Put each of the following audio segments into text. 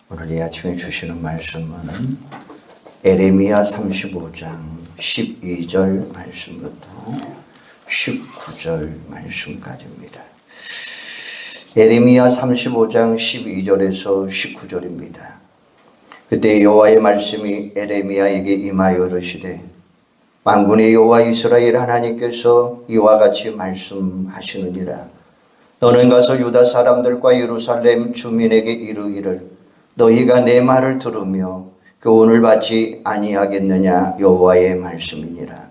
오늘 이 아침에 주시는 말씀은 에레미야 35장 12절 말씀부터 19절 말씀까지입니다. 에레미야 35장 12절에서 19절입니다. 그때 여호와의 말씀이 에레미야에게 임하여 이르시되 만군의 여호와 이스라엘 하나님께서 이와 같이 말씀하시느니라. 너는 가서 유다 사람들과 예루살렘 주민에게 이르기를 너희가 내 말을 들으며 교훈을 받지 아니하겠느냐 여호와의 말씀이니라.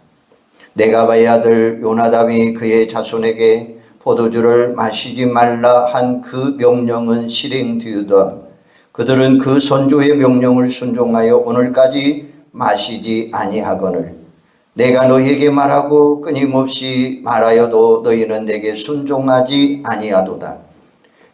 네가바의 아들 요나답이 그의 자손에게 포도주를 마시지 말라 한 그 명령은 실행되었다. 그들은 그 선조의 명령을 순종하여 오늘까지 마시지 아니하거늘 내가 너희에게 말하고 끊임없이 말하여도 너희는 내게 순종하지 아니하도다.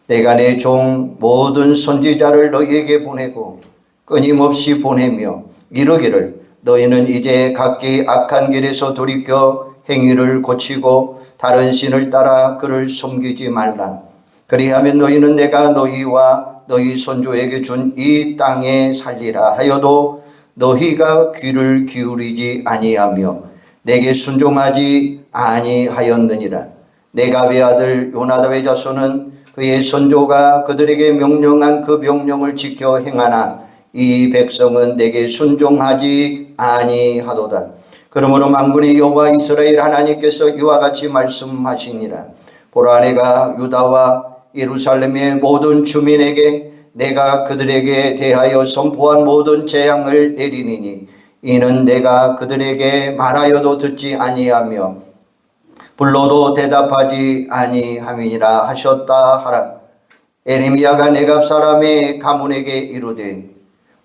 내가 내 종 모든 선지자를 너희에게 보내고 끊임없이 보내며 이르기를 너희는 이제 각기 악한 길에서 돌이켜 행위를 고치고 다른 신을 따라 그를 섬기지 말라. 그리하면 너희는 내가 너희와 너희 선조에게 준 이 땅에 살리라 하여도 너희가 귀를 기울이지 아니하며 내게 순종하지 아니하였느니라. 네가베의 아들 요나답의 자손은 그의 선조가 그들에게 명령한 그 명령을 지켜 행하나 이 백성은 내게 순종하지 아니하도다. 그러므로 만군의 여호와 이스라엘 하나님께서 이와 같이 말씀하시니라. 보라 내가 유다와 예루살렘의 모든 주민에게 내가 그들에게 대하여 선포한 모든 재앙을 내리니니 이는 내가 그들에게 말하여도 듣지 아니하며 불러도 대답하지 아니함이니라 하셨다 하라. 에레미야가 네갑 사람의 가문에게 이르되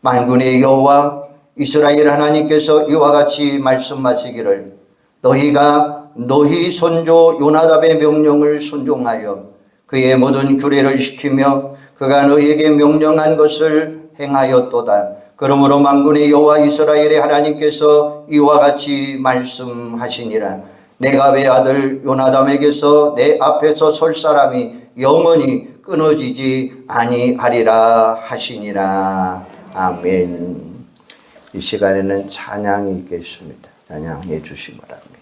만군의 여호와 이스라엘 하나님께서 이와 같이 말씀하시기를 너희가 너희 선조 요나답의 명령을 순종하여 그의 모든 규례를 지키며 그가 너희에게 명령한 것을 행하였도다. 그러므로 만군의 여호와 이스라엘의 하나님께서 이와 같이 말씀하시니라. 네가베의 아들 요나답에게서 내 앞에서 설 사람이 영원히 끊어지지 아니하리라 하시니라. 아멘. 이 시간에는 찬양이 있겠습니다. 찬양해 주시기 바랍니다.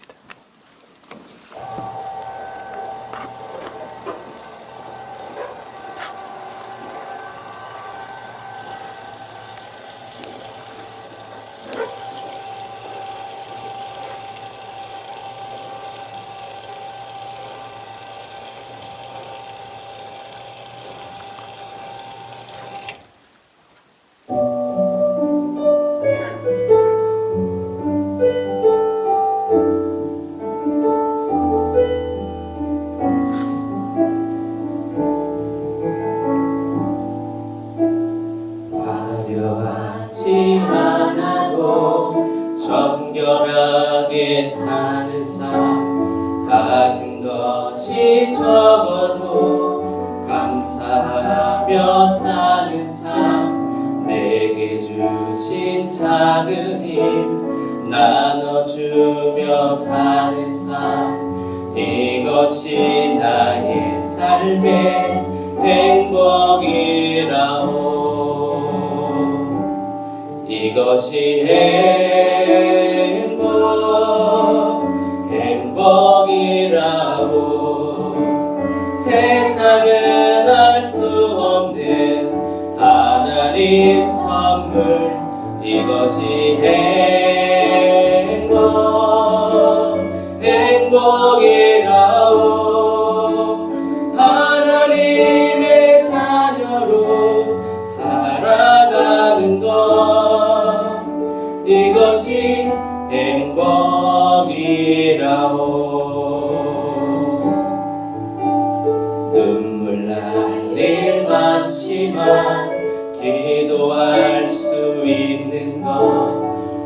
정결하게 사는 삶 가진 것이 적어도 감사하며 사는 삶 내게 주신 작은 힘 나눠주며 사는 삶 이것이 나의 삶의 행복이라오. 이것이 행복이라고. 세상은 알 수 없는 하나님 선물 이것이 행복이라고. 하나님의 자녀로 살아가는 것 이것이 행복이라오. 눈물 날 일 많지만 기도할 수 있는 것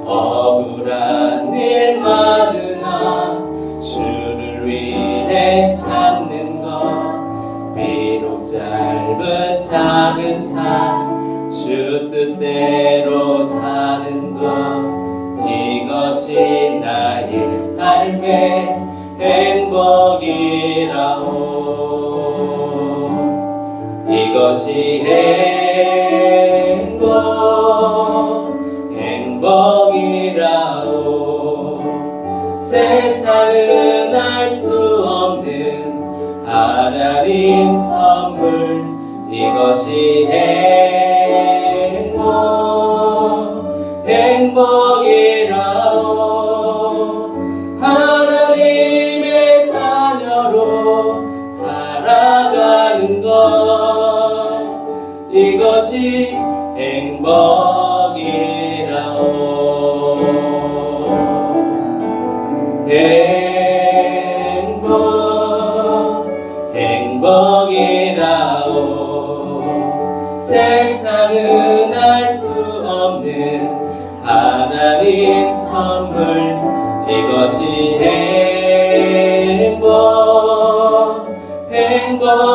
억울한 일 많으나 주를 위해 참는 것 비록 짧은 작은 삶 주 뜻대로 사는 것 이것이 나의 삶의 행복이라오. 이것이 이것이 행복이라오. 하나님의 자녀로 살아가는 것, 이것이 행복이라오. 행복이라오. 세상은 알 수 없는 하나님 선물, 이것이 행복이라오.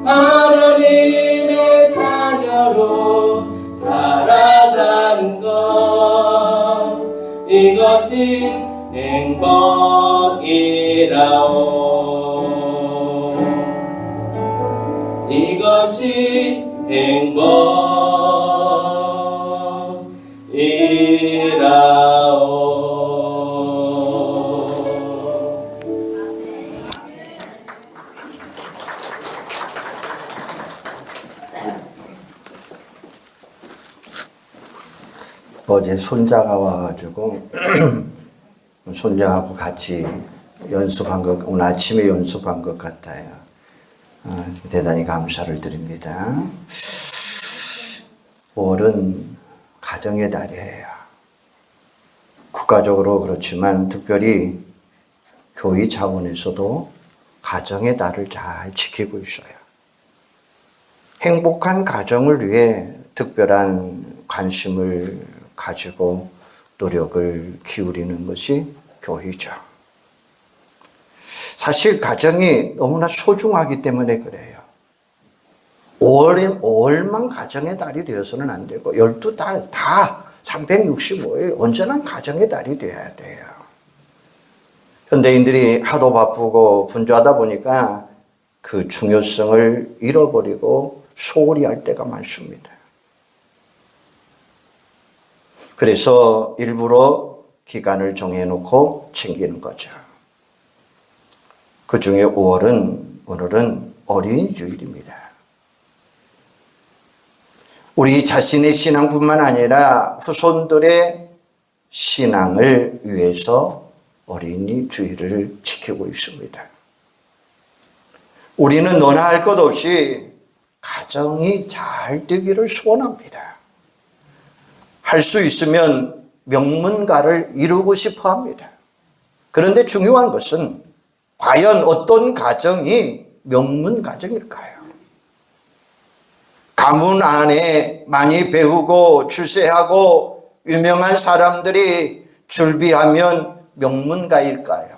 하나님의 자녀로 살아가는 것, 이것이 행복이라오. 이것이 행복이라오. 어제 손자가 와가지고 손자하고 같이 연습한 것, 오늘 아침에 연습한 것 같아요. 대단히 감사를 드립니다. 5월은 가정의 달이에요. 국가적으로 그렇지만 특별히 교회 차원에서도 가정의 달을 잘 지키고 있어요. 행복한 가정을 위해 특별한 관심을 가지고 노력을 기울이는 것이 교회죠. 사실 가정이 너무나 소중하기 때문에 그래요. 5월만 가정의 달이 되어서는 안 되고 12달 다 365일 언제나 가정의 달이 되어야 돼요. 현대인들이 하도 바쁘고 분주하다 보니까 그 중요성을 잃어버리고 소홀히 할 때가 많습니다. 그래서 일부러 기간을 정해놓고 챙기는 거죠. 그 중에 5월은 오늘은 어린이 주일입니다. 우리 자신의 신앙뿐만 아니라 후손들의 신앙을 위해서 어린이 주일을 지키고 있습니다. 우리는 너나 할 것 없이 가정이 잘 되기를 소원합니다. 할 수 있으면 명문가를 이루고 싶어 합니다. 그런데 중요한 것은 과연 어떤 가정이 명문 가정일까요? 가문 안에 많이 배우고 출세하고 유명한 사람들이 출비하면 명문가일까요?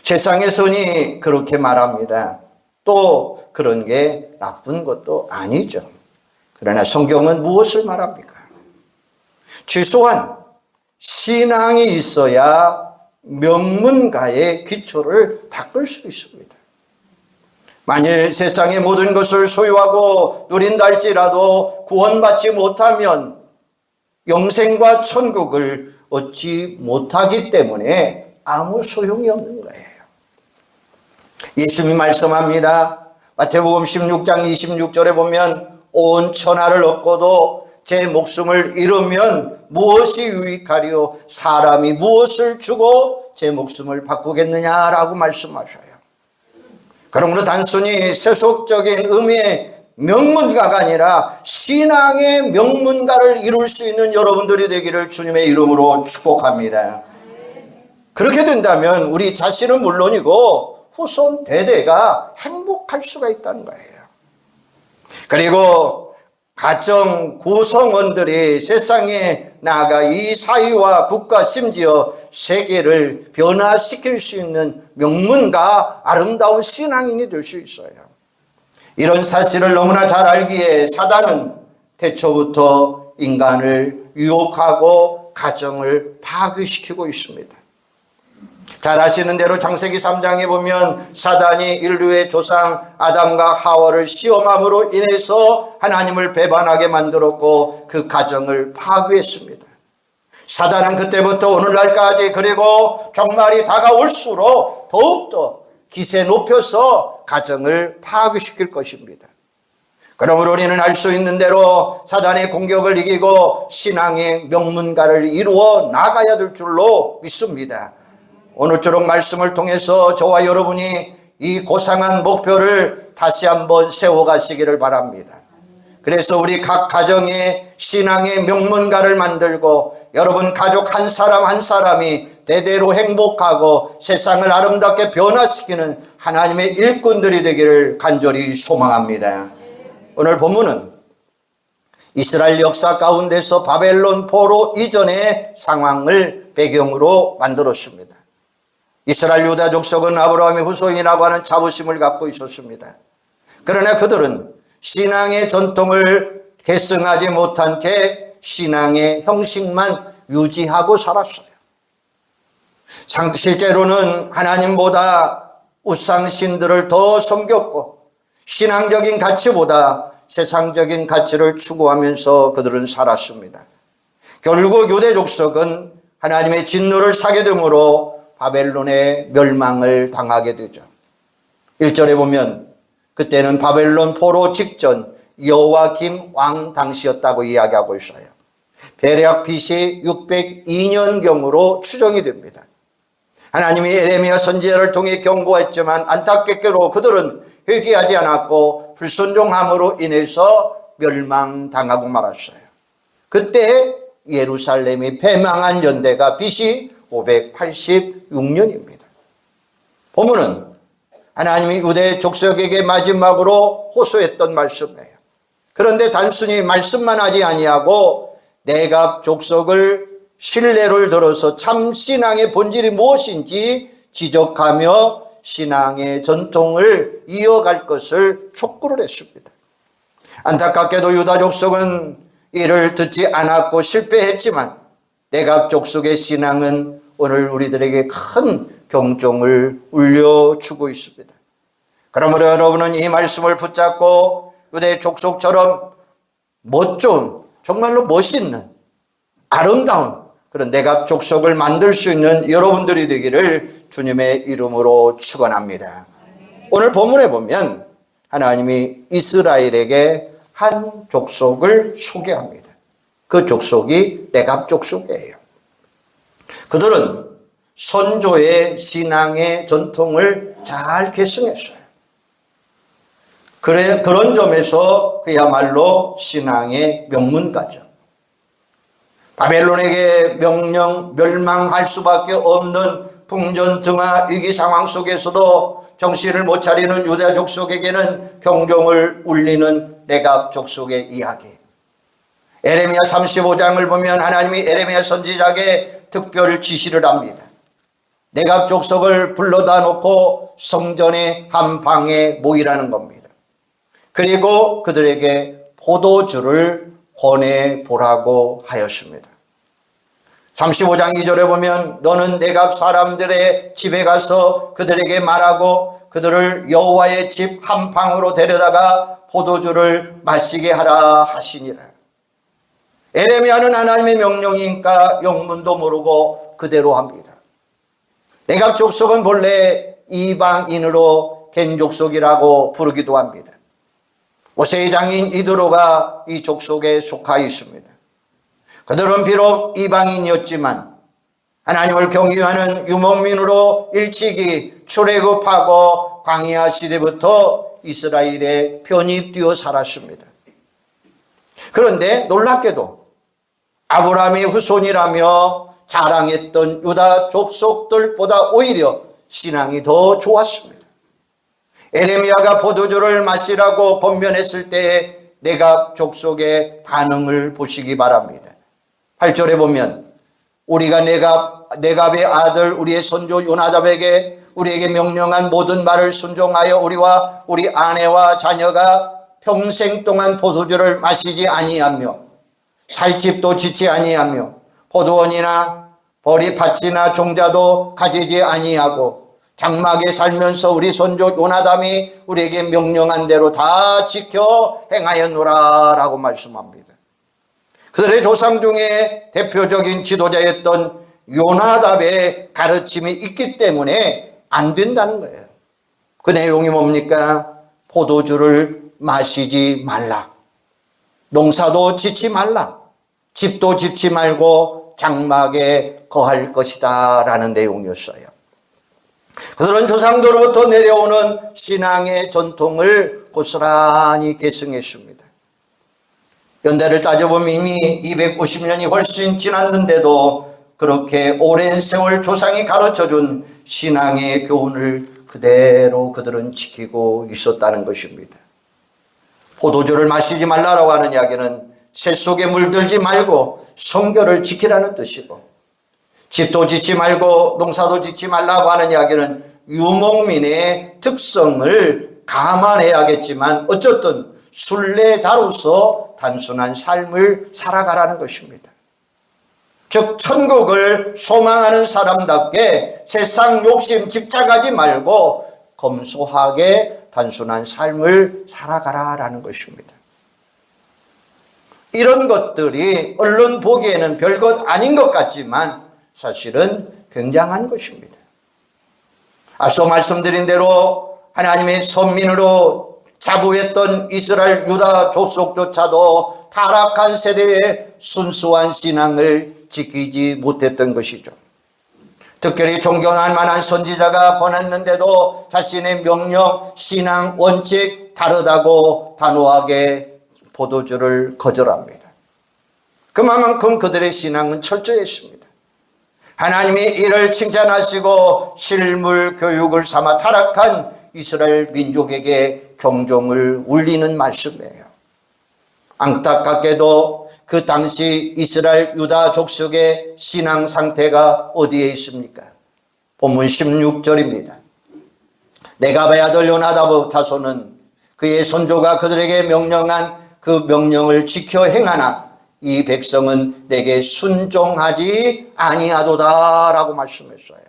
세상에서는 그렇게 말합니다. 또 그런 게 나쁜 것도 아니죠. 그러나 성경은 무엇을 말합니까? 최소한 신앙이 있어야 명문가의 기초를 닦을 수 있습니다. 만일 세상의 모든 것을 소유하고 누린다 할지라도 구원받지 못하면 영생과 천국을 얻지 못하기 때문에 아무 소용이 없는 거예요. 예수님이 말씀합니다. 마태복음 16장 26절에 보면 온 천하를 얻고도 제 목숨을 잃으면 무엇이 유익하리요? 사람이 무엇을 주고 제 목숨을 바꾸겠느냐라고 말씀하셔요. 그러므로 단순히 세속적인 의미의 명문가가 아니라 신앙의 명문가를 이룰 수 있는 여러분들이 되기를 주님의 이름으로 축복합니다. 그렇게 된다면 우리 자신은 물론이고 후손 대대가 행복할 수가 있다는 거예요. 그리고 가정 구성원들이 세상에 나아가 이 사회와 국가 심지어 세계를 변화시킬 수 있는 명문가 아름다운 신앙인이 될 수 있어요. 이런 사실을 너무나 잘 알기에 사단은 태초부터 인간을 유혹하고 가정을 파괴시키고 있습니다. 잘 아시는 대로 창세기 3장에 보면 사단이 인류의 조상 아담과 하와를 시험함으로 인해서 하나님을 배반하게 만들었고 그 가정을 파괴했습니다. 사단은 그때부터 오늘날까지 그리고 종말이 다가올수록 더욱더 기세 높여서 가정을 파괴시킬 것입니다. 그러므로 우리는 알 수 있는 대로 사단의 공격을 이기고 신앙의 명문가를 이루어 나가야 될 줄로 믿습니다. 오늘처럼 말씀을 통해서 저와 여러분이 이 고상한 목표를 다시 한번 세워가시기를 바랍니다. 그래서 우리 각 가정에 신앙의 명문가를 만들고 여러분 가족 한 사람 한 사람이 대대로 행복하고 세상을 아름답게 변화시키는 하나님의 일꾼들이 되기를 간절히 소망합니다. 오늘 본문은 이스라엘 역사 가운데서 바벨론 포로 이전의 상황을 배경으로 만들었습니다. 이스라엘 유다 족속은 아브라함의 후손이라고 하는 자부심을 갖고 있었습니다. 그러나 그들은 신앙의 전통을 계승하지 못한 채 신앙의 형식만 유지하고 살았어요. 실제로는 하나님보다 우상신들을 더 섬겼고 신앙적인 가치보다 세상적인 가치를 추구하면서 그들은 살았습니다. 결국 유대 족속은 하나님의 진노를 사게 되므로 바벨론의 멸망을 당하게 되죠. 1절에 보면 그때는 바벨론 포로 직전 여호야김 왕 당시였다고 이야기하고 있어요. 대략 BC 602년경으로 추정이 됩니다. 하나님이 에레미야 선지자를 통해 경고했지만 안타깝게도 그들은 회개하지 않았고 불순종함으로 인해서 멸망당하고 말았어요. 그때 예루살렘이 패망한 연대가 BC 586년입니다. 본문은 하나님이 유대 족속에게 마지막으로 호소했던 말씀이에요. 그런데 단순히 말씀만 하지 아니하고 내각 족속을 신뢰를 들어서 참 신앙의 본질이 무엇인지 지적하며 신앙의 전통을 이어갈 것을 촉구를 했습니다. 안타깝게도 유다 족속은 이를 듣지 않았고 실패했지만 내각 족속의 신앙은 오늘 우리들에게 큰 경종을 울려주고 있습니다. 그러므로 여러분은 이 말씀을 붙잡고 유대 족속처럼 멋진, 정말로 멋있는 아름다운 그런 내각 족속을 만들 수 있는 여러분들이 되기를 주님의 이름으로 축원합니다. 오늘 본문에 보면 하나님이 이스라엘에게 한 족속을 소개합니다. 그 족속이 레갑 족속이에요. 그들은 선조의 신앙의 전통을 잘 계승했어요. 그런 점에서 그야말로 신앙의 명문가죠. 바벨론에게 멸망할 수밖에 없는 풍전등화 위기 상황 속에서도 정신을 못 차리는 유다 족속에게는 경종을 울리는 레갑 족속의 이야기. 에레미야 35장을 보면 하나님이 에레미야 선지자에게 특별 지시를 합니다. 레갑 족속을 불러다 놓고 성전의 한 방에 모이라는 겁니다. 그리고 그들에게 포도주를 권해보라고 하였습니다. 35장 2절에 보면 너는 내갑 사람들의 집에 가서 그들에게 말하고 그들을 여호와의 집 한 방으로 데려다가 포도주를 마시게 하라 하시니라. 에레미야는 하나님의 명령이니까 영문도 모르고 그대로 합니다. 내갑 족속은 본래 이방인으로 겐 족속이라고 부르기도 합니다. 모세의 장인 이드로가 이 족속에 속하여 있습니다. 그들은 비록 이방인이었지만 하나님을 경외하는 유목민으로 일찍이 출애굽하고 광야 시대부터 이스라엘에 편입되어 살았습니다. 그런데 놀랍게도 아브라함의 후손이라며 자랑했던 유다 족속들보다 오히려 신앙이 더 좋았습니다. 에레미야가 포도주를 마시라고 권면했을 때 내갑 족속의 반응을 보시기 바랍니다. 8절에 보면 우리가 내갑의 아들 우리의 손주 요나답에게 우리에게 명령한 모든 말을 순종하여 우리와 우리 아내와 자녀가 평생 동안 포도주를 마시지 아니하며 살집도 짓지 아니하며 포도원이나 보리밭이나 종자도 가지지 아니하고 장막에 살면서 우리 손주 요나담이 우리에게 명령한 대로 다 지켜 행하였노라 라고 말씀합니다. 그들의 조상 중에 대표적인 지도자였던 요나답의 가르침이 있기 때문에 안 된다는 거예요. 그 내용이 뭡니까? 포도주를 마시지 말라. 농사도 짓지 말라. 집도 짓지 말고 장막에 거할 것이다 라는 내용이었어요. 그들은 조상들로부터 내려오는 신앙의 전통을 고스란히 계승했습니다. 연대를 따져보면 이미 250년이 훨씬 지났는데도 그렇게 오랜 세월 조상이 가르쳐준 신앙의 교훈을 그대로 그들은 지키고 있었다는 것입니다. 포도주를 마시지 말라고 하는 이야기는 새 속에 물들지 말고 성결을 지키라는 뜻이고, 집도 짓지 말고 농사도 짓지 말라고 하는 이야기는 유목민의 특성을 감안해야겠지만 어쨌든 순례자로서 단순한 삶을 살아가라는 것입니다. 즉 천국을 소망하는 사람답게 세상 욕심 집착하지 말고 검소하게 단순한 삶을 살아가라라는 것입니다. 이런 것들이 언론 보기에는 별것 아닌 것 같지만 사실은 굉장한 것입니다. 앞서 말씀드린 대로 하나님의 선민으로 자부했던 이스라엘 유다 족속조차도 타락한 세대의 순수한 신앙을 지키지 못했던 것이죠. 특별히 존경할 만한 선지자가 권했는데도 자신의 명령, 신앙, 원칙 다르다고 단호하게 포도주를 거절합니다. 그만큼 그들의 신앙은 철저했습니다. 하나님이 이를 칭찬하시고 실물 교육을 삼아 타락한 이스라엘 민족에게 경종을 울리는 말씀이에요. 안타깝게도 그 당시 이스라엘 유다 족속의 신앙 상태가 어디에 있습니까? 본문 16절입니다. 네갑의 아들 요나답의 자손은 그의 선조가 그들에게 명령한 그 명령을 지켜 행하나 이 백성은 내게 순종하지 아니하도다 라고 말씀했어요.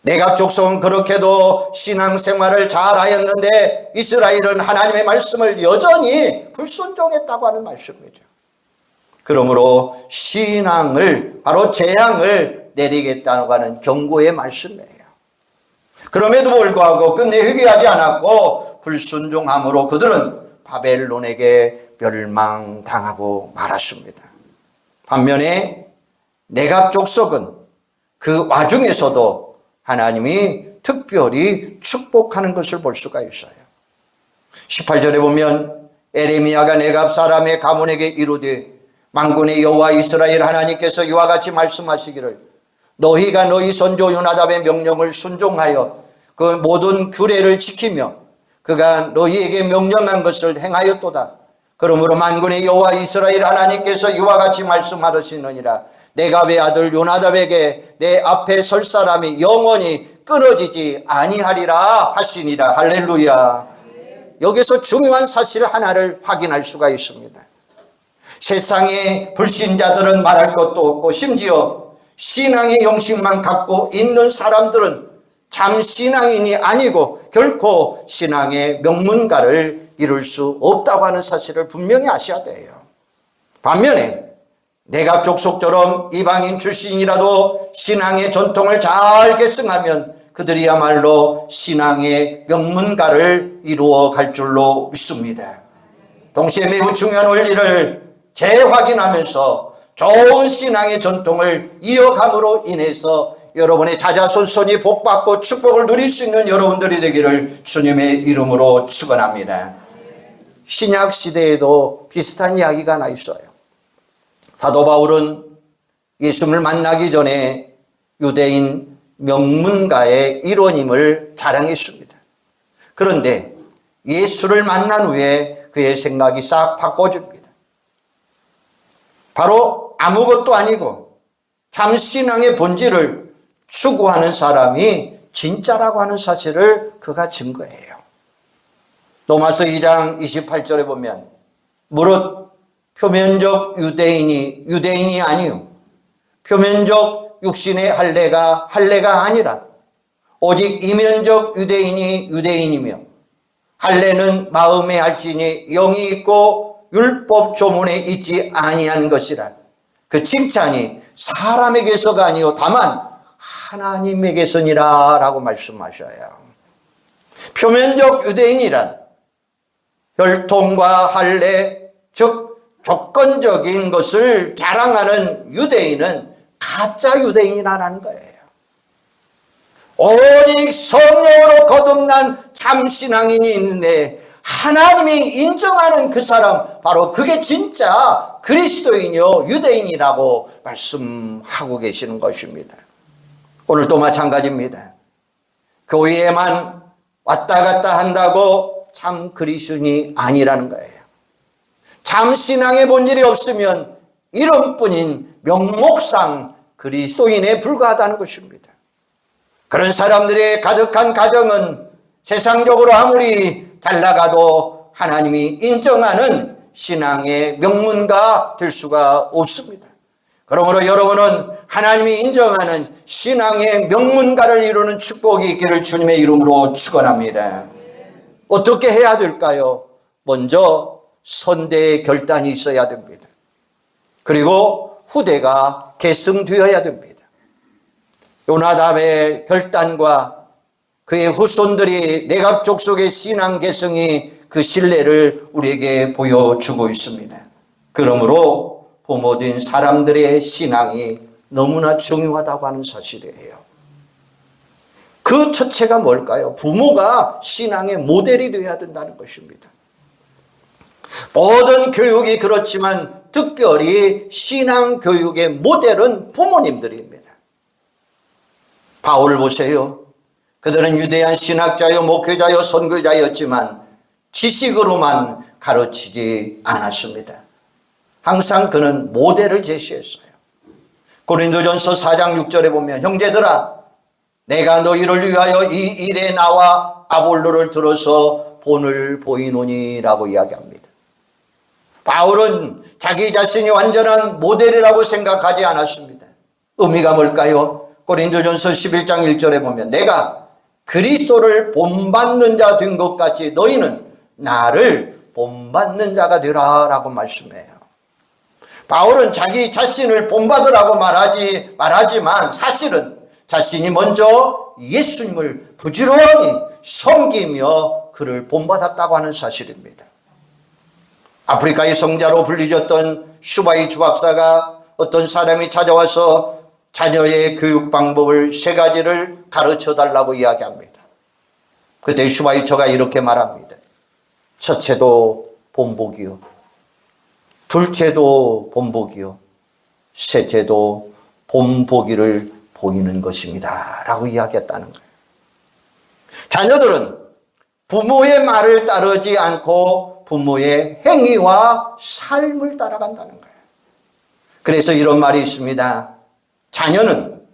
네갑 족속은 그렇게도 신앙생활을 잘하였는데 이스라엘은 하나님의 말씀을 여전히 불순종했다고 하는 말씀이죠. 그러므로 신앙을 바로 재앙을 내리겠다고 하는 경고의 말씀이에요. 그럼에도 불구하고 끝내 회개하지 않았고 불순종함으로 그들은 바벨론에게 멸망당하고 말았습니다. 반면에 네갑 족속은 그 와중에서도 하나님이 특별히 축복하는 것을 볼 수가 있어요. 18절에 보면 에레미야가 네갑 사람의 가문에게 이르되 만군의 여호와 이스라엘 하나님께서 이와 같이 말씀하시기를 너희가 너희 선조 요나답의 명령을 순종하여 그 모든 규례를 지키며 그가 너희에게 명령한 것을 행하였도다. 그러므로 만군의 여호와 이스라엘 하나님께서 이와 같이 말씀하시느니라 네갑의 아들 요나답에게 내 앞에 설 사람이 영원히 끊어지지 아니하리라 하시니라. 할렐루야. 여기서 중요한 사실 하나를 확인할 수가 있습니다. 세상의 불신자들은 말할 것도 없고 심지어 신앙의 영식만 갖고 있는 사람들은 참 신앙인이 아니고 결코 신앙의 명문가를 이룰 수 없다고 하는 사실을 분명히 아셔야 돼요. 반면에 네갑 족속처럼 이방인 출신이라도 신앙의 전통을 잘 계승하면 그들이야말로 신앙의 명문가를 이루어 갈 줄로 믿습니다. 동시에 매우 중요한 원리를 재확인하면서 좋은 신앙의 전통을 이어감으로 인해서 여러분의 자자손손이 복받고 축복을 누릴 수 있는 여러분들이 되기를 주님의 이름으로 축원합니다. 신약 시대에도 비슷한 이야기가 하나 있어요. 사도 바울은 예수님을 만나기 전에 유대인 명문가의 일원임을 자랑했습니다. 그런데 예수를 만난 후에 그의 생각이 싹 바꿔집니다. 바로 아무것도 아니고 참 신앙의 본질을 추구하는 사람이 진짜라고 하는 사실을 그가 증거해요. 로마서 2장 28절에 보면 무릇 표면적 유대인이 아니요 표면적 육신의 할례가 아니라 오직 이면적 유대인이 유대인이며 할례는 마음에 할지니 영이 있고 율법 조문에 있지 아니한 것이라. 그 칭찬이 사람에게서가 아니요 다만 하나님에게서니라 라고 말씀하셔요. 표면적 유대인이란 혈통과 할례, 즉 조건적인 것을 자랑하는 유대인은 가짜 유대인이라는 거예요. 오직 성령으로 거듭난 참 신앙인이 있는데 하나님이 인정하는 그 사람, 바로 그게 진짜 그리스도인이요 유대인이라고 말씀하고 계시는 것입니다. 오늘도 마찬가지입니다. 교회에만 왔다 갔다 한다고 참 그리스도인이 아니라는 거예요. 참 신앙의 본질이 없으면 이름뿐인 명목상 그리스도인에 불과하다는 것입니다. 그런 사람들의 가득한 가정은 세상적으로 아무리 잘 나가도 하나님이 인정하는 신앙의 명문가 될 수가 없습니다. 그러므로 여러분은 하나님이 인정하는 신앙의 명문가를 이루는 축복이 있기를 주님의 이름으로 축원합니다. 어떻게 해야 될까요? 먼저 선대의 결단이 있어야 됩니다. 그리고 후대가 계승되어야 됩니다. 요나답의 결단과 그의 후손들이 내갑 족속의 신앙 계승이 그 신뢰를 우리에게 보여주고 있습니다. 그러므로 부모된 사람들의 신앙이 너무나 중요하다고 하는 사실이에요. 그 첫째가 뭘까요? 부모가 신앙의 모델이 되어야 된다는 것입니다. 모든 교육이 그렇지만 특별히 신앙 교육의 모델은 부모님들입니다. 바울 보세요. 그들은 위대한 신학자요 목회자요 선교자였지만 지식으로만 가르치지 않았습니다. 항상 그는 모델을 제시했어요. 고린도전서 4장 6절에 보면 형제들아 내가 너희를 위하여 이 일에 나와 아볼로를 들어서 본을 보이노니라고 이야기합니다. 바울은 자기 자신이 완전한 모델이라고 생각하지 않았습니다. 의미가 뭘까요? 고린도전서 11장 1절에 보면 내가 그리스도를 본받는 자 된 것 같이 너희는 나를 본받는 자가 되라 라고 말씀해요. 바울은 자기 자신을 본받으라고 말하지만 사실은 자신이 먼저 예수님을 부지런히 섬기며 그를 본받았다고 하는 사실입니다. 아프리카의 성자로 불리셨던 슈바이츠 박사가 어떤 사람이 찾아와서 자녀의 교육 방법을 3가지를 가르쳐 달라고 이야기합니다. 그때 슈바이처가 이렇게 말합니다. 첫째도 본보기요. 둘째도 본보기요. 셋째도 본보기를 보이는 것입니다. 라고 이야기했다는 거예요. 자녀들은 부모의 말을 따르지 않고 부모의 행위와 삶을 따라간다는 거예요. 그래서 이런 말이 있습니다. 자녀는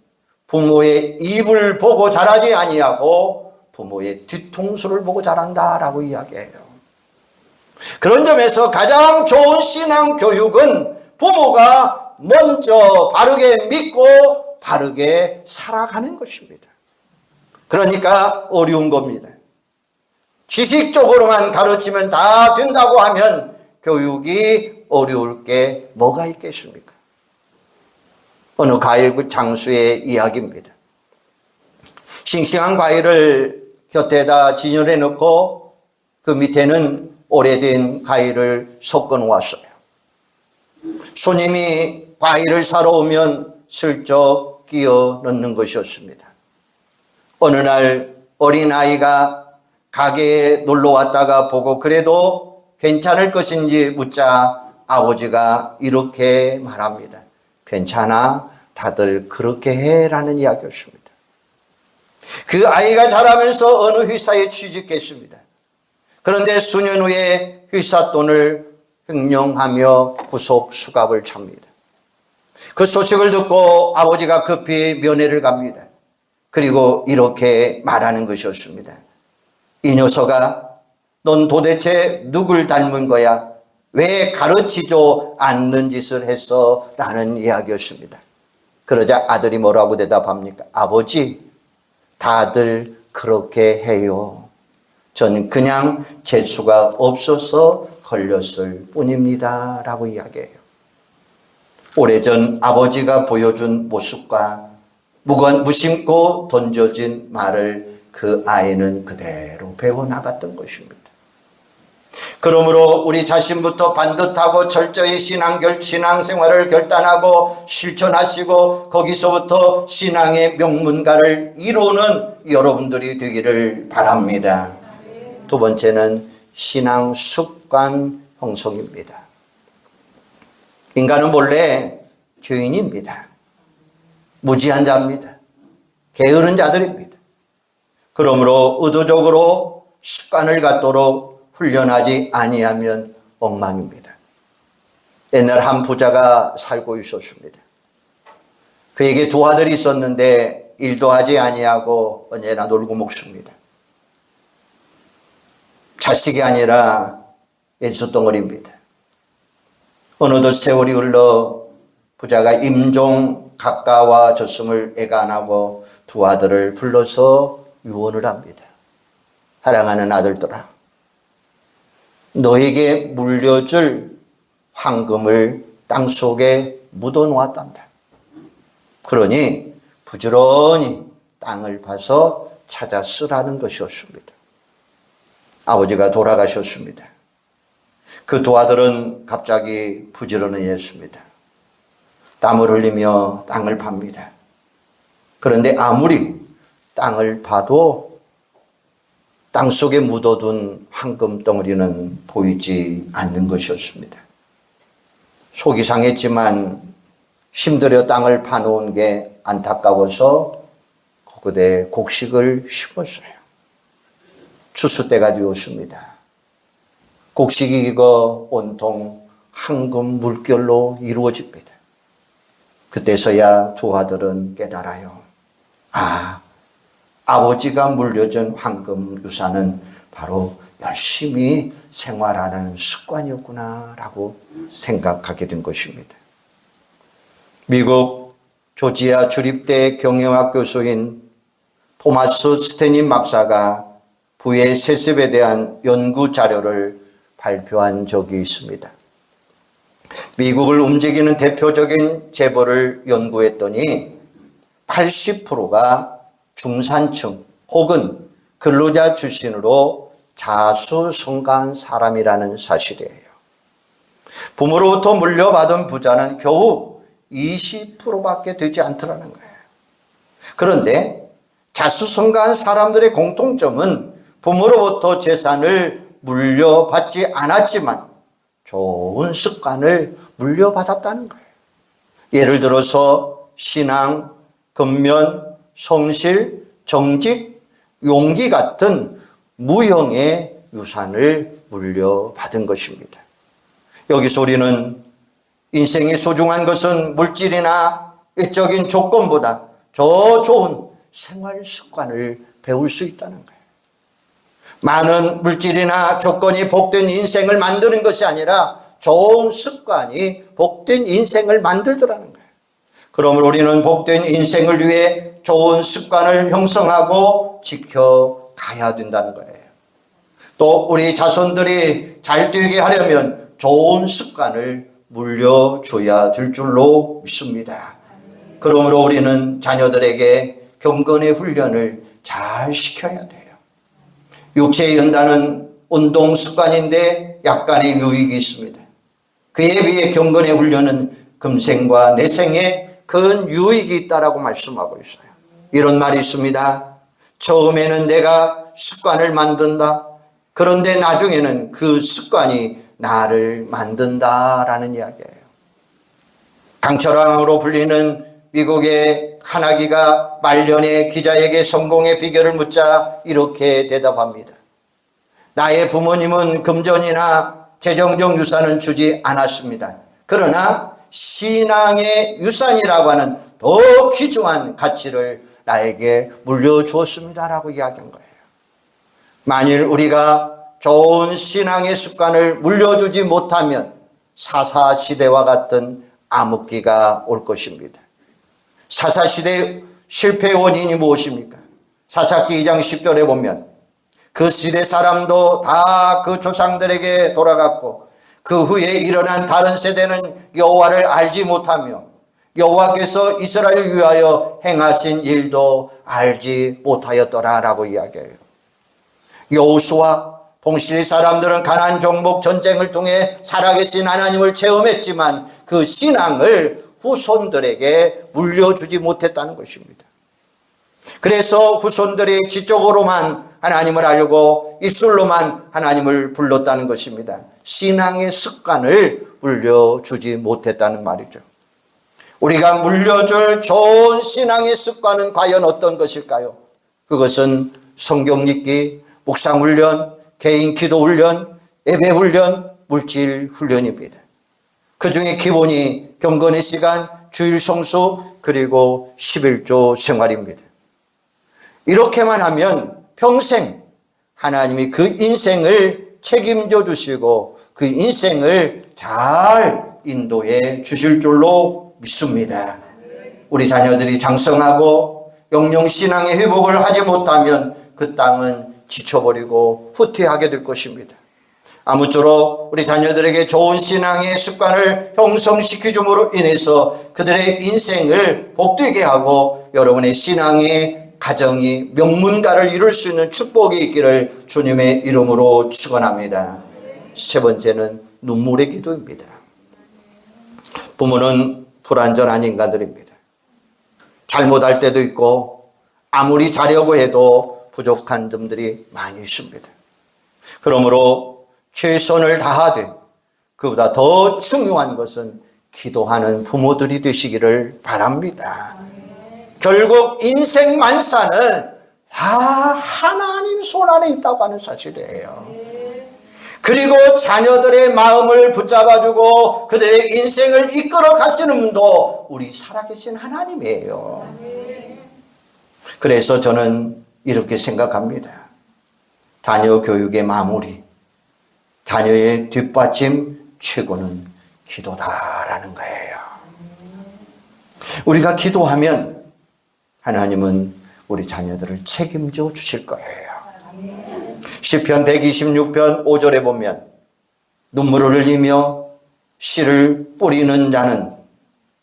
부모의 입을 보고 자라지 아니하고 부모의 뒤통수를 보고 자란다라고 이야기해요. 그런 점에서 가장 좋은 신앙 교육은 부모가 먼저 바르게 믿고 바르게 살아가는 것입니다. 그러니까 어려운 겁니다. 지식적으로만 가르치면 다 된다고 하면 교육이 어려울 게 뭐가 있겠습니까? 어느 과일 장수의 이야기입니다. 싱싱한 과일을 곁에다 진열해 놓고 그 밑에는 오래된 과일을 섞어 놓았어요. 손님이 과일을 사러 오면 슬쩍 끼워 넣는 것이었습니다. 어느 날 어린아이가 가게에 놀러 왔다가 보고 그래도 괜찮을 것인지 묻자 아버지가 이렇게 말합니다. 괜찮아, 다들 그렇게 해라는 이야기였습니다. 그 아이가 자라면서 어느 회사에 취직했습니다. 그런데 수년 후에 회사 돈을 횡령하며 구속 수갑을 찹니다. 그 소식을 듣고 아버지가 급히 면회를 갑니다. 그리고 이렇게 말하는 것이었습니다. 이 녀석아, 넌 도대체 누굴 닮은 거야? 왜 가르치지도 않는 짓을 했어? 라는 이야기였습니다. 그러자 아들이 뭐라고 대답합니까? 아버지, 다들 그렇게 해요. 전 그냥 재수가 없어서 걸렸을 뿐입니다. 라고 이야기해요. 오래전 아버지가 보여준 모습과 무심코 던져진 말을 그 아이는 그대로 배워나갔던 것입니다. 그러므로 우리 자신부터 반듯하고 철저히 신앙생활을 결단하고 실천하시고 거기서부터 신앙의 명문가를 이루는 여러분들이 되기를 바랍니다. 두 번째는 신앙 습관 형성입니다. 인간은 본래 죄인입니다. 무지한 자입니다. 게으른 자들입니다. 그러므로 의도적으로 습관을 갖도록 훈련하지 아니하면 엉망입니다. 옛날 한 부자가 살고 있었습니다. 그에게 두 아들이 있었는데 일도 하지 아니하고 언제나 놀고 먹습니다. 자식이 아니라 일수덩어리입니다. 어느덧 세월이 흘러 부자가 임종 가까워졌음을 애간하고 두 아들을 불러서 유언을 합니다. 사랑하는 아들들아, 너에게 물려줄 황금을 땅속에 묻어놓았단다. 그러니 부지런히 땅을 파서 찾아 쓰라는 것이었습니다. 아버지가 돌아가셨습니다. 그 두 아들은 갑자기 부지런히 했습니다. 땀을 흘리며 땅을 팝니다. 그런데 아무리 땅을 파도 땅속에 묻어둔 황금 덩어리는 보이지 않는 것이었습니다. 속이 상했지만 힘들여 땅을 파놓은 게 안타까워서 그곳에 곡식을 심었어요. 추수 때가 되었습니다. 곡식이 익어 온통 황금 물결로 이루어집니다. 그때서야 두 아들은 깨달아요. 아버지가 물려준 황금 유산은 바로 열심히 생활하는 습관이었구나 라고 생각하게 된 것입니다. 미국 조지아 주립대 경영학 교수인 토마스 스테닌 박사가 부의 세습에 대한 연구 자료를 발표한 적이 있습니다. 미국을 움직이는 대표적인 재벌을 연구했더니 80%가 중산층 혹은 근로자 출신으로 자수성가한 사람이라는 사실이에요. 부모로부터 물려받은 부자는 겨우 20%밖에 되지 않더라는 거예요. 그런데 자수성가한 사람들의 공통점은 부모로부터 재산을 물려받지 않았지만 좋은 습관을 물려받았다는 거예요. 예를 들어서 신앙, 근면, 성실, 정직, 용기 같은 무형의 유산을 물려받은 것입니다. 여기서 우리는 인생이 소중한 것은 물질이나 외적인 조건보다 더 좋은 생활 습관을 배울 수 있다는 거예요. 많은 물질이나 조건이 복된 인생을 만드는 것이 아니라 좋은 습관이 복된 인생을 만들더라는 거예요. 그러므로 우리는 복된 인생을 위해 좋은 습관을 형성하고 지켜가야 된다는 거예요. 또 우리 자손들이 잘 되게 하려면 좋은 습관을 물려줘야 될 줄로 믿습니다. 그러므로 우리는 자녀들에게 경건의 훈련을 잘 시켜야 돼요. 육체의 연단은 운동 습관인데 약간의 유익이 있습니다. 그에 비해 경건의 훈련은 금생과 내생에 큰 유익이 있다라고 말씀하고 있어요. 이런 말이 있습니다. 처음에는 내가 습관을 만든다. 그런데 나중에는 그 습관이 나를 만든다라는 이야기예요. 강철왕으로 불리는 미국의 카나기가 말년에 기자에게 성공의 비결을 묻자 이렇게 대답합니다. 나의 부모님은 금전이나 재정적 유산은 주지 않았습니다. 그러나 신앙의 유산이라고 하는 더 귀중한 가치를 나에게 물려주었습니다라고 이야기한 거예요. 만일 우리가 좋은 신앙의 습관을 물려주지 못하면 사사시대와 같은 암흑기가 올 것입니다. 사사시대 실패의 원인이 무엇입니까? 사사기 2장 10절에 보면 그 시대 사람도 다 그 조상들에게 돌아갔고 그 후에 일어난 다른 세대는 여호와를 알지 못하며 여호와께서 이스라엘을 위하여 행하신 일도 알지 못하였더라라고 이야기해요. 여호수아 동시대 사람들은 가나안 정복 전쟁을 통해 살아계신 하나님을 체험했지만 그 신앙을 후손들에게 물려주지 못했다는 것입니다. 그래서 후손들이 지적으로만 하나님을 알고 입술로만 하나님을 불렀다는 것입니다. 신앙의 습관을 물려주지 못했다는 말이죠. 우리가 물려줄 좋은 신앙의 습관은 과연 어떤 것일까요? 그것은 성경 읽기, 묵상 훈련, 개인 기도 훈련, 예배 훈련, 물질 훈련입니다. 그 중에 기본이 경건의 시간, 주일 성수, 그리고 11조 생활입니다. 이렇게만 하면 평생 하나님이 그 인생을 책임져 주시고 그 인생을 잘 인도해 주실 줄로 믿습니다. 우리 자녀들이 장성하고 영영신앙의 회복을 하지 못하면 그 땅은 지쳐버리고 후퇴하게 될 것입니다. 아무쪼록 우리 자녀들에게 좋은 신앙의 습관을 형성시켜줌으로 인해서 그들의 인생을 복되게 하고 여러분의 신앙의 가정이 명문가를 이룰 수 있는 축복이 있기를 주님의 이름으로 축원합니다. 세 번째는 눈물의 기도입니다. 부모는 불완전한 인간들입니다. 잘못할 때도 있고 아무리 자려고 해도 부족한 점들이 많이 있습니다. 그러므로 최선을 다하되 그보다 더 중요한 것은 기도하는 부모들이 되시기를 바랍니다. 결국 인생 만사는 다 하나님 손 안에 있다고 하는 사실이에요. 그리고 자녀들의 마음을 붙잡아주고 그들의 인생을 이끌어 가시는 분도 우리 살아계신 하나님이에요. 그래서 저는 이렇게 생각합니다. 자녀 교육의 마무리, 자녀의 뒷받침 최고는 기도다라는 거예요. 우리가 기도하면 하나님은 우리 자녀들을 책임져 주실 거예요. 시편 126편 5절에 보면 눈물을 흘리며 씨를 뿌리는 자는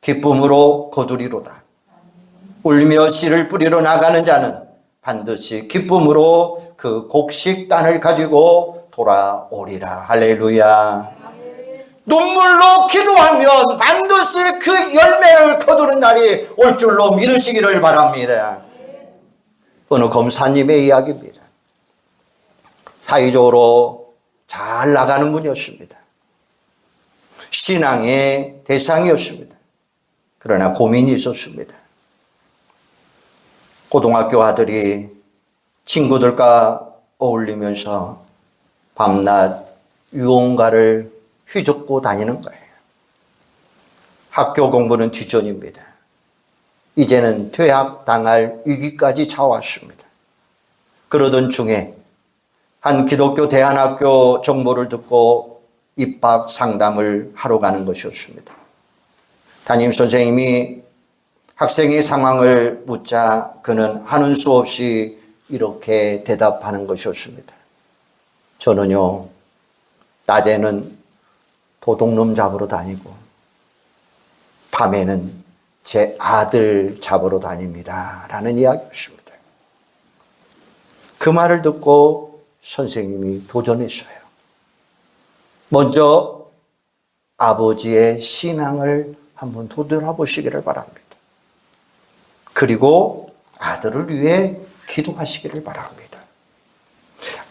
기쁨으로 거두리로다. 울며 씨를 뿌리러 나가는 자는 반드시 기쁨으로 그 곡식단을 가지고 돌아오리라. 할렐루야. 눈물로 기도하면 반드시 그 열매를 거두는 날이 올 줄로 믿으시기를 바랍니다. 어느 검사님의 이야기입니다. 사회적으로 잘 나가는 분이었습니다. 신앙의 대상이었습니다. 그러나 고민이 있었습니다. 고등학교 아들이 친구들과 어울리면서 밤낮 유흥가를 휘젓고 다니는 거예요. 학교 공부는 뒷전입니다. 이제는 퇴학당할 위기까지 차왔습니다. 그러던 중에 한 기독교 대안학교 정보를 듣고 입학 상담을 하러 가는 것이었습니다. 담임선생님이 학생의 상황을 묻자 그는 하는 수 없이 이렇게 대답하는 것이었습니다. 저는요, 낮에는 도둑놈 잡으러 다니고 밤에는 제 아들 잡으러 다닙니다. 라는 이야기였습니다. 그 말을 듣고 선생님이 도전했어요. 먼저 아버지의 신앙을 한번 되돌아보시기를 바랍니다. 그리고 아들을 위해 기도하시기를 바랍니다.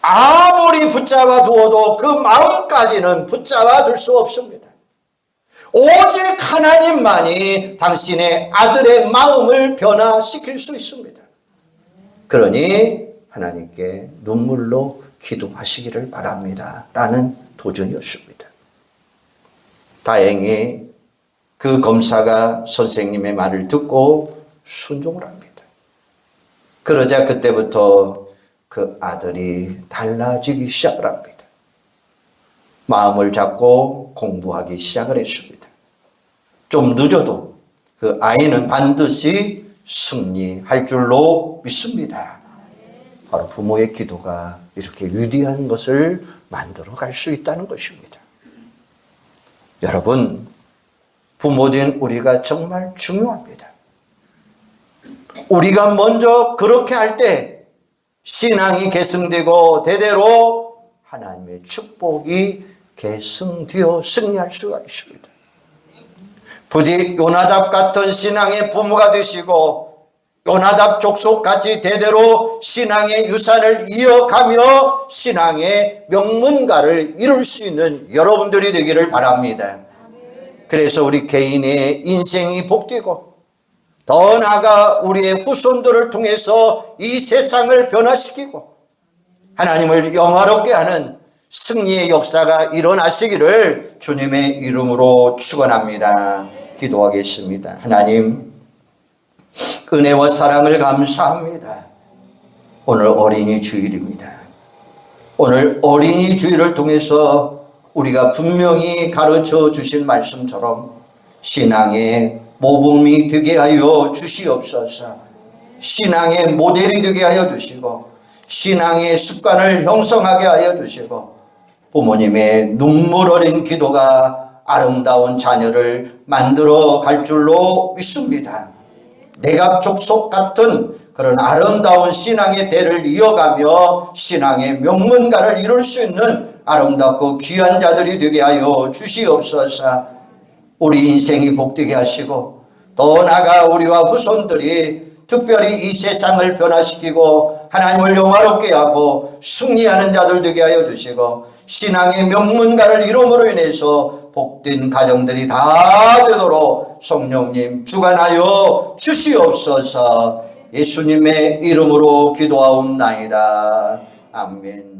아무리 붙잡아 두어도 그 마음까지는 붙잡아 둘 수 없습니다. 오직 하나님만이 당신의 아들의 마음을 변화시킬 수 있습니다. 그러니 하나님께 눈물로 기도하시기를 바랍니다. 라는 도전이었습니다. 다행히 그 검사가 선생님의 말을 듣고 순종을 합니다. 그러자 그때부터 그 아들이 달라지기 시작을 합니다. 마음을 잡고 공부하기 시작을 했습니다. 좀 늦어도 그 아이는 반드시 승리할 줄로 믿습니다. 바로 부모의 기도가 이렇게 위대한 것을 만들어 갈 수 있다는 것입니다. 여러분, 부모된 우리가 정말 중요합니다. 우리가 먼저 그렇게 할 때 신앙이 계승되고 대대로 하나님의 축복이 계승되어 승리할 수가 있습니다. 부디 요나답 같은 신앙의 부모가 되시고 요나답 족속같이 대대로 신앙의 유산을 이어가며 신앙의 명문가를 이룰 수 있는 여러분들이 되기를 바랍니다. 그래서 우리 개인의 인생이 복되고 더 나아가 우리의 후손들을 통해서 이 세상을 변화시키고 하나님을 영화롭게 하는 승리의 역사가 일어나시기를 주님의 이름으로 축원합니다. 기도하겠습니다. 하나님, 은혜와 사랑을 감사합니다. 오늘 어린이 주일입니다. 오늘 어린이 주일을 통해서 우리가 분명히 가르쳐 주신 말씀처럼 신앙의 모범이 되게 하여 주시옵소서. 신앙의 모델이 되게 하여 주시고 신앙의 습관을 형성하게 하여 주시고 부모님의 눈물 어린 기도가 아름다운 자녀를 만들어 갈 줄로 믿습니다. 내갑 족속 같은 그런 아름다운 신앙의 대를 이어가며 신앙의 명문가를 이룰 수 있는 아름답고 귀한 자들이 되게 하여 주시옵소서. 우리 인생이 복되게 하시고 더 나아가 우리와 후손들이 특별히 이 세상을 변화시키고 하나님을 영화롭게 하고 승리하는 자들 되게 하여 주시고 신앙의 명문가를 이름으로 인해서 복된 가정들이 다 되도록 성령님 주관하여 주시옵소서. 예수님의 이름으로 기도하옵나이다. 아멘.